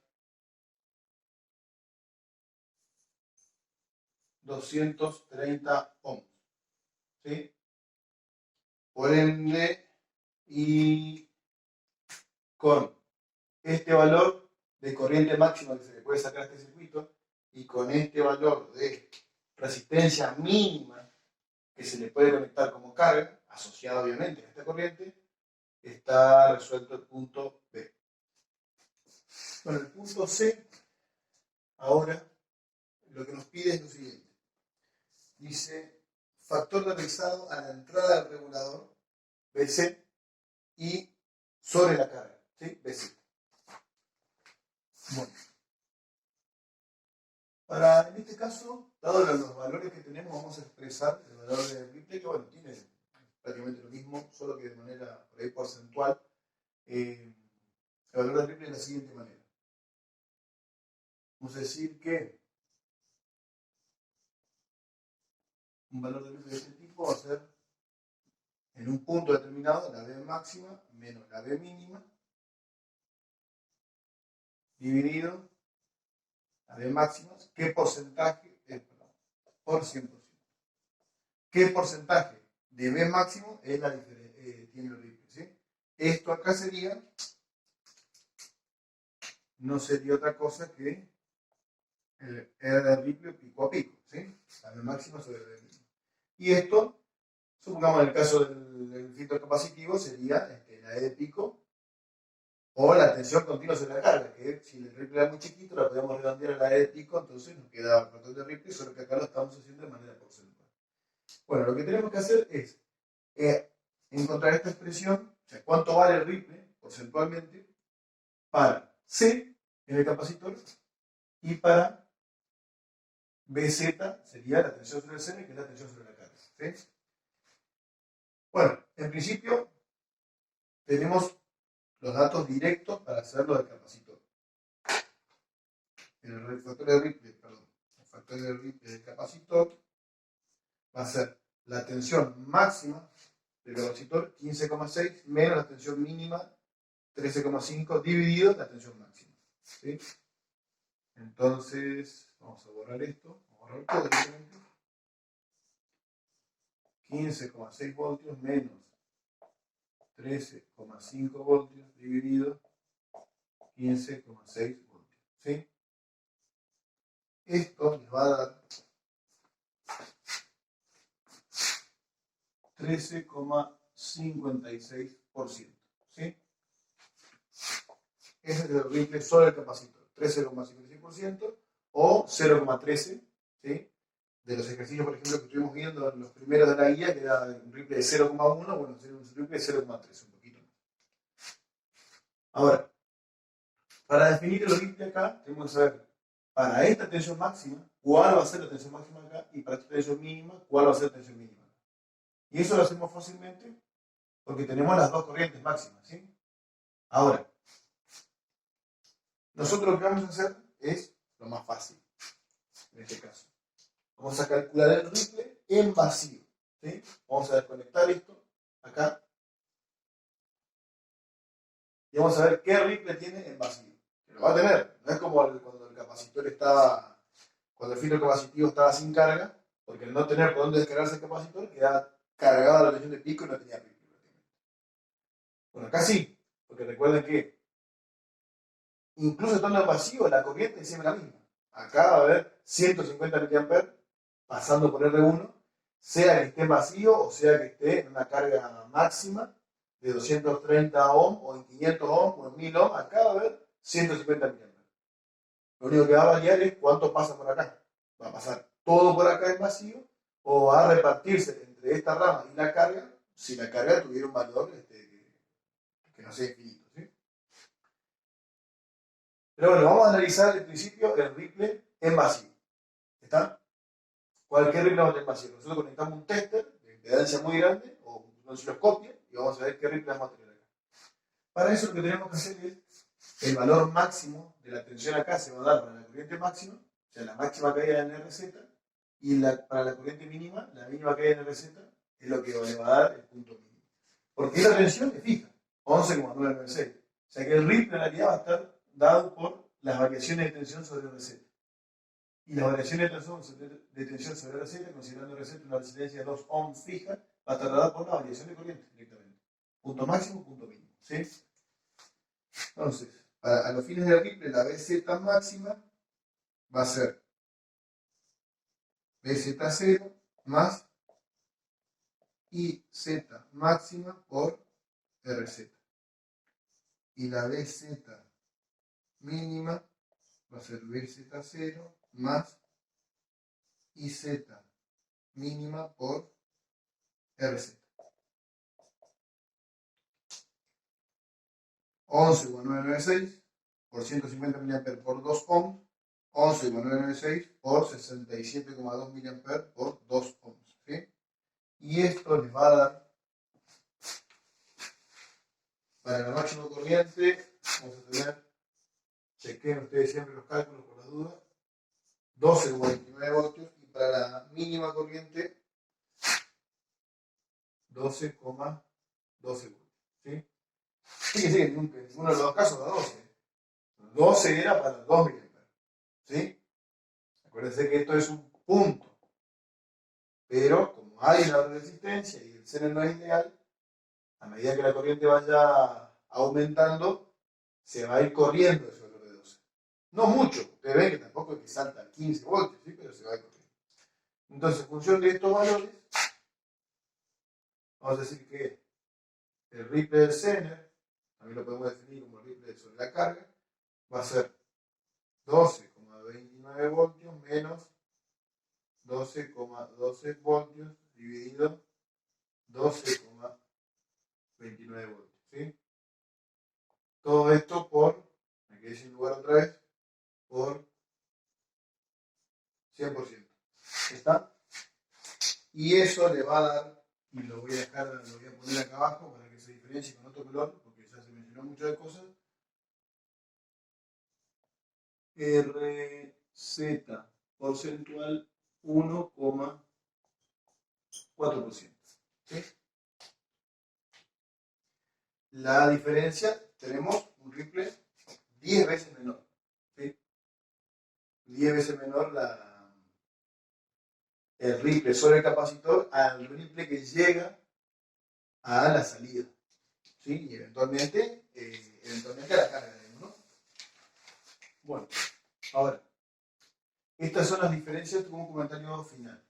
230 ohms. ¿Sí? Por ende, y con este valor de corriente máxima que se le puede sacar a este circuito y con este valor de resistencia mínima que se le puede conectar como carga, asociada obviamente a esta corriente, está resuelto el punto B. Bueno, el punto C, ahora, lo que nos pide es lo siguiente. Dice, factor de rizado a la entrada del regulador, BC, y sobre la carga, ¿sí? BC. Bueno. En este caso, dado los valores que tenemos, vamos a expresar el valor de Ripley, que bueno, tiene prácticamente lo mismo, solo que de manera por ahí porcentual. El valor de Ripley de la siguiente manera. Vamos a decir que un valor de Ripley de este tipo va a ser en un punto determinado la B máxima menos la B mínima dividido la B máxima, ¿qué porcentaje? Por 100%. ¿Qué porcentaje de B máximo es la tiene el Ripley? ¿Sí? Esto acá sería, no sería otra cosa que el R de Ripley pico a pico, ¿sí? La B máxima sobre B mínima. Y esto, supongamos en el caso del filtro capacitivo, sería la E de pico o la tensión continua sobre la carga, que si el Ripley era muy chiquito, la podemos redondear a la E de pico, entonces nos queda el factor de Ripley, solo que acá lo estamos haciendo de manera porcentual. Bueno, lo que tenemos que hacer es encontrar esta expresión, o sea, cuánto vale el Ripley porcentualmente para C en el capacitor y para BZ sería la tensión sobre el CM, que es la tensión sobre la carga. ¿Sí? Bueno, en principio tenemos los datos directos para hacerlo del capacitor. El factor de Ripley, el factor de Ripley del capacitor va a ser la tensión máxima del capacitor 15,6 menos la tensión mínima 13,5 dividido la tensión máxima. ¿Sí? Entonces, vamos a borrar esto, vamos a borrar todo directamente. 15,6 voltios menos 13,5 voltios dividido 15,6 voltios. ¿Sí? Esto les va a dar 13,56%. ¿Sí? Ese es el Ripley sobre el capacitor. 13,56% o 0,13. ¿Sí? De los ejercicios, por ejemplo, que estuvimos viendo en los primeros de la guía, que era un Ripley de 0,1, bueno, sería un Ripley de 0,3, un poquito más. Ahora, para definir el Ripley acá, tenemos que saber para esta tensión máxima, cuál va a ser la tensión máxima acá, y para esta tensión mínima, cuál va a ser la tensión mínima acá. Y eso lo hacemos fácilmente porque tenemos las dos corrientes máximas, ¿sí? Ahora, nosotros lo que vamos a hacer es lo más fácil, en este caso. Vamos a calcular el Ripley en vacío, ¿sí? Vamos a desconectar esto acá y vamos a ver qué Ripley tiene en vacío. Que lo va a tener, no es como cuando el capacitor estaba, cuando el filtro capacitivo estaba sin carga, porque al no tener por dónde descargarse el capacitor, quedaba cargado a la tensión de pico y no tenía Ripley. Bueno, acá sí, porque recuerden que incluso estando en vacío, la corriente es siempre la misma. Acá va a haber 150 mA pasando por R1, sea que esté en vacío o sea que esté en una carga máxima de 230 ohm o en 500 ohm o en 1000 ohm, acá va a haber 150 mA. Lo único que va a variar es cuánto pasa por acá. Va a pasar todo por acá en vacío o va a repartirse entre esta rama y la carga si la carga tuviera un valor que no sea infinito. ¿Sí? Pero bueno, vamos a analizar en principio el Ripley en vacío. ¿Está? Cualquier Ripley vamos a tener en vacío. Nosotros conectamos un tester de impedancia muy grande o un osciloscopio y vamos a ver qué Ripley vamos a tener acá. Para eso lo que tenemos que hacer es el valor máximo de la tensión acá se va a dar para la corriente máxima, o sea, la máxima caída en RZ, y para la corriente mínima, la mínima caída en RZ es lo que le va a dar el punto mínimo. Porque esa tensión es fija, 11,996. O sea que el Ripley en realidad va a estar dado por las variaciones de tensión sobre RZ. Y las variaciones de tensión sobre RZ, considerando RZ una resistencia de 2 ohms fija, va a estar dada por la variación de corriente directamente. Punto máximo, punto mínimo. ¿Sí? Entonces, a los fines del Ripple, la BZ máxima va a ser BZ0 más IZ máxima por RZ. Y la BZ mínima va a ser BZ0 más IZ mínima por RZ. 11,996 por 150 mA por 2 ohms, 11,996 por 67,2 mA por 2 ohms. ¿Sí? Y esto les va a dar, para la máxima corriente, vamos a tener, chequen ustedes siempre los cálculos por las dudas, 12,29 voltios, y para la mínima corriente, 12,12 voltios. ¿Sí? Fíjense que en ninguno de los dos casos da 12. 12 era para 2 mA. ¿Sí? Acuérdense que esto es un punto. Pero como hay una resistencia y el seno no es ideal, a medida que la corriente vaya aumentando, se va a ir corriendo ese valor de 12. No mucho, ustedes ven que tampoco es que salta a 15 voltios, ¿sí? Pero se va a ir corriendo. Entonces, en función de estos valores, vamos a decir que el ripple del Zener, también lo podemos definir como el ripple sobre la carga, va a ser 12,29 voltios menos 12,12 voltios dividido 12,29 voltios. ¿Sí? Todo esto por, me quedé sin lugar otra vez, por 100%. ¿Está? Y eso le va a dar, y lo voy a dejar, lo voy a poner acá abajo para que se diferencie con otro color, porque ya se mencionó muchas cosas. RZ porcentual 1,4%. ¿Sí? La diferencia, tenemos un ripple 10 veces menor. ¿Sí? 10 veces menor el ripple sobre el capacitor al ripple que llega a la salida. ¿Sí? Y eventualmente a la carga, ¿no? Bueno, ahora, estas son las diferencias, como un comentario final.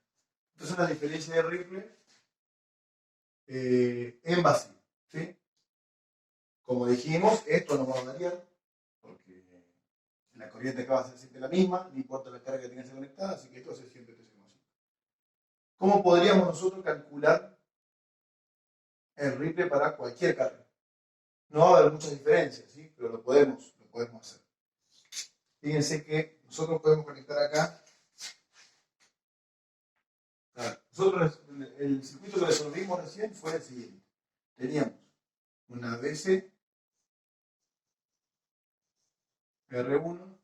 Estas son las diferencias de ripple en vacío. ¿Sí? Como dijimos, esto no va a variar, porque la corriente acá va a ser siempre la misma, no importa la carga que tengas conectada, así que esto va a ser siempre 3,5. ¿Cómo podríamos nosotros calcular el ripple para cualquier carga? No va a haber muchas diferencias, ¿sí? Pero lo podemos hacer. Fíjense que nosotros podemos conectar acá. Nosotros, el circuito que resolvimos recién fue el siguiente. Teníamos una BC R1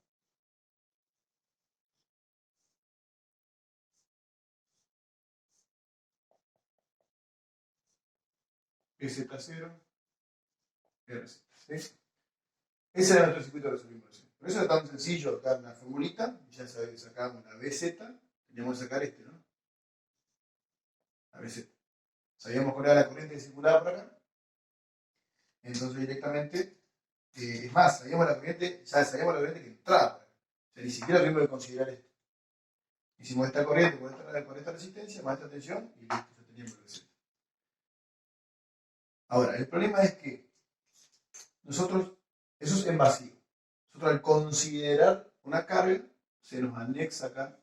BZ0 RZ. ¿Sí? Ese era nuestro circuito que resolvimos recién. Por eso era tan sencillo acá una formulita. Ya sacábamos la BZ. Teníamos que sacar este, ¿no? La BZ. Sabíamos cuál era la corriente que circulaba por acá. Entonces directamente, es más, sabíamos la corriente que entraba por acá. O sea, ni siquiera tuvimos que considerar esto. Hicimos esta corriente con esta resistencia, más esta tensión, y listo, ya teníamos el BZ. Ahora, el problema es que nosotros, eso es en vacío. Nosotros al considerar una carga, se nos anexa acá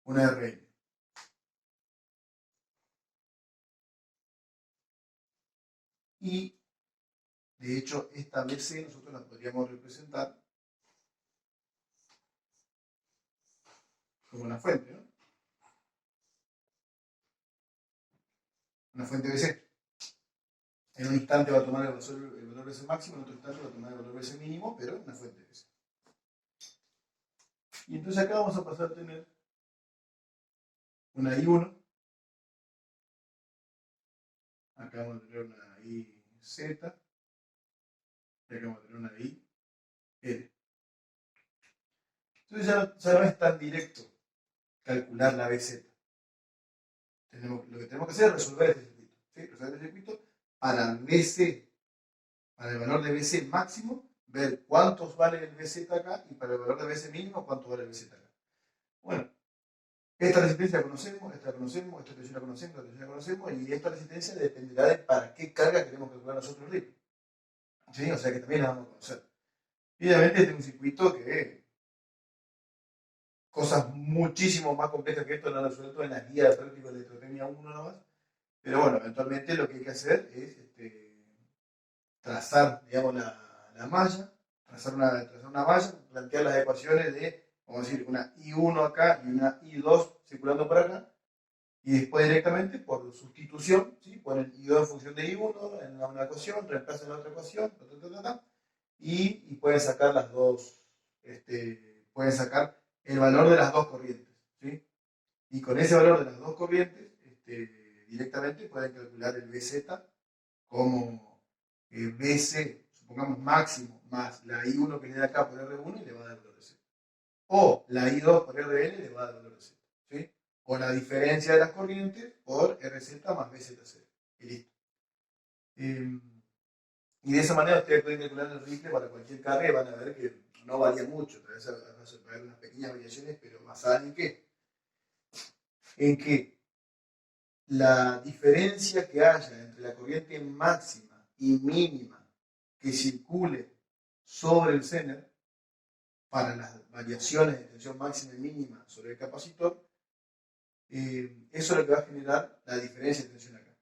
una RL. Y, de hecho, esta BC nosotros la podríamos representar como una fuente, ¿no? Una fuente BC. En un instante va a tomar el valor BC máximo, en otro instante va a tomar el valor BC mínimo, pero una fuente BC. Y entonces acá vamos a pasar a tener una I1. Acá vamos a tener una IZ. Y acá vamos a tener una I, L. Entonces ya no es tan directo calcular la BZ. Lo que tenemos que hacer es resolver este circuito. ¿Sí? Resolver este circuito para BC, para el valor de BC máximo, ver cuántos vale el BZ acá y para el valor de BC mínimo, cuánto vale el BZ acá. Bueno, esta resistencia la conocemos, esta la conocemos, esta tensión la conocemos, esta tensión la conocemos, y esta resistencia dependerá de para qué carga queremos calcular nosotros el RIP. ¿Sí? O sea que también la vamos a conocer. Y obviamente este es un circuito que cosas muchísimo más complejas que esto lo han resuelto en la guía de práctico de electrotecnia 1 nada más. Pero bueno, eventualmente lo que hay que hacer es trazar, digamos, la malla, trazar una malla, plantear las ecuaciones de, vamos a decir, una I1 acá y una I2 circulando por acá, y después directamente, por sustitución, ¿sí? Ponen I2 en función de I1 en una ecuación, reemplazan la otra ecuación, y pueden sacar las dos, pueden sacar el valor de las dos corrientes, ¿sí? Y con ese valor de las dos corrientes, directamente pueden calcular el BZ como BC, supongamos máximo, más la I1 que le da acá por R1 y le va a dar el valor de Z. O la I2 por RL le va a dar el valor de Z. ¿Sí? O la diferencia de las corrientes por RZ más BZC. Y listo. Y de esa manera ustedes pueden calcular el rifle para cualquier carga y van a ver que no varía mucho. Tal vez va a haber unas pequeñas variaciones, pero basadas en qué? En que la diferencia que haya entre la corriente máxima y mínima que circule sobre el Zener para las variaciones de tensión máxima y mínima sobre el capacitor, eso es lo que va a generar la diferencia de tensión acá.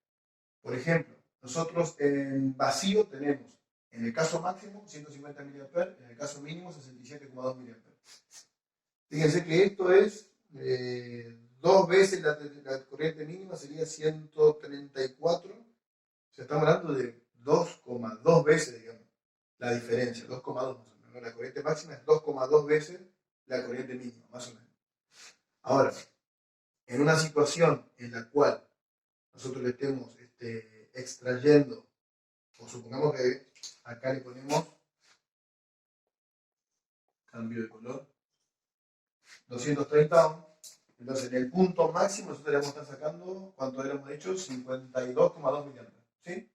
Por ejemplo, nosotros en vacío tenemos, en el caso máximo, 150 mA, en el caso mínimo, 67,2 mA. Fíjense que esto es dos veces la corriente mínima, sería 134. O sea, estamos hablando de 2,2 veces, digamos, la diferencia, 2,2 más o menos. La corriente máxima es 2,2 veces la corriente mínima, más o menos. Ahora, en una situación en la cual nosotros le estemos extrayendo, o supongamos que acá le ponemos, cambio de color, 230 ohms, entonces en el punto máximo nosotros le vamos a estar sacando, ¿cuánto habíamos dicho? 52,2 miliamperes, ¿sí?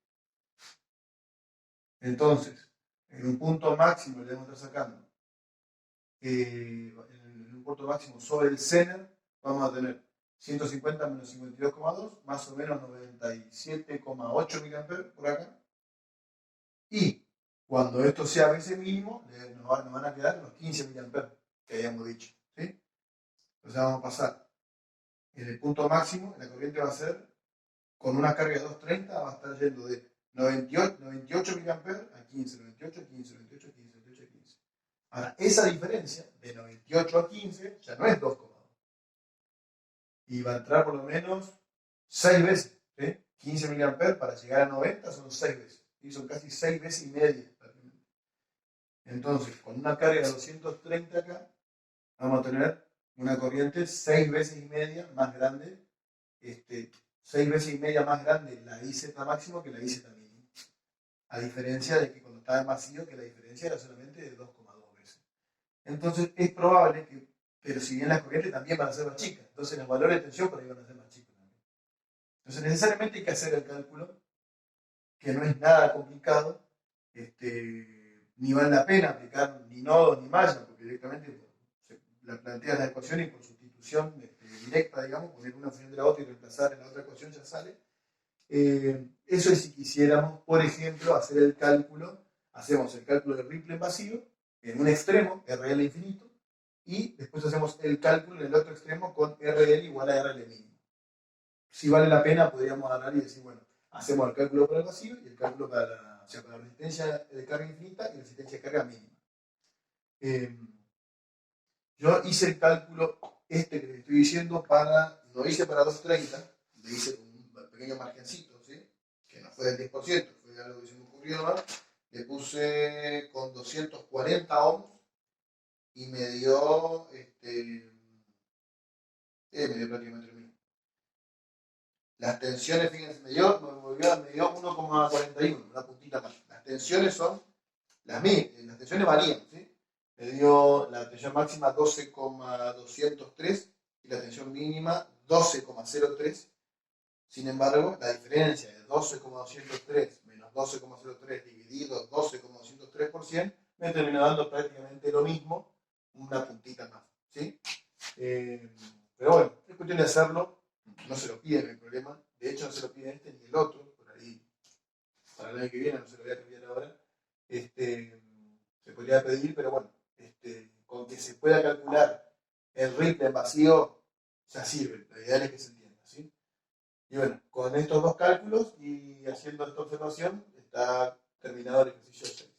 Entonces, en un punto máximo le vamos a estar sacando, en un punto máximo sobre el Zener, vamos a tener 150 menos 52,2, más o menos 97,8 miliamperes por acá. Y cuando esto sea a veces mínimo, nos van a quedar los 15 miliamperes que habíamos dicho, ¿sí? Entonces vamos a pasar en el punto máximo, la corriente va a ser, con una carga de 230, va a estar yendo de 98 miliamperes a 15, 98 a 15, 98 a 15, 98 a 15. Ahora, esa diferencia de 98 a 15 ya no es 2,2. Y va a entrar por lo menos 6 veces, ¿sí? 15 miliamperes para llegar a 90 son 6 veces. Y son casi 6 veces y media. Entonces, con una carga de 230 acá, vamos a tener una corriente 6 veces y media más grande, 6 veces y media más grande la IZ máximo que la IZ mínimo. A diferencia de que cuando estaba en vacío, que la diferencia era solamente de 2,2 veces. Entonces, es probable que, pero si bien las corrientes también van a ser más chicas, entonces los valores de tensión por ahí van a ser más chicos también. Entonces, necesariamente hay que hacer el cálculo, que no es nada complicado, ni vale la pena aplicar ni nodos ni mallas, porque directamente se plantea la ecuación y por sustitución directa, digamos, poner una función de la otra y reemplazar en la otra ecuación ya sale. Eso es si quisiéramos, por ejemplo, hacer el cálculo, hacemos el cálculo del Ripple en vacío, en un extremo, RL infinito, y después hacemos el cálculo en el otro extremo con RL igual a RL mínimo. Si vale la pena, podríamos agarrar y decir, bueno, hacemos el cálculo para el vacío y el cálculo para la resistencia de carga infinita y resistencia de carga mínima. Yo hice el cálculo que les estoy diciendo no hice para 230, le hice con un pequeño margencito, ¿sí? Que no fue del 10%, fue algo que se me ocurrió más. Le puse con 240 ohms y me dio, prácticamente lo mismo. Las tensiones, fíjense, me dio 1,41, una puntita más. Las tensiones son las tensiones varían, ¿sí? Me dio la tensión máxima 12,203 y la tensión mínima 12,03. Sin embargo, la diferencia de 12,203 menos 12,03 dividido 12,203% me terminó dando prácticamente lo mismo, una puntita más, ¿sí? Pero bueno, es cuestión de hacerlo, no se lo piden, no hay problema. De hecho, no se lo pide este ni el otro, por ahí, para el año que viene, no se lo voy a cambiar ahora. Se podría pedir, pero bueno, con que se pueda calcular el ripple en vacío, ya sirve. Lo ideal es que se entienda, ¿sí? Y bueno, con estos dos cálculos y haciendo esta observación, está terminado el ejercicio 6.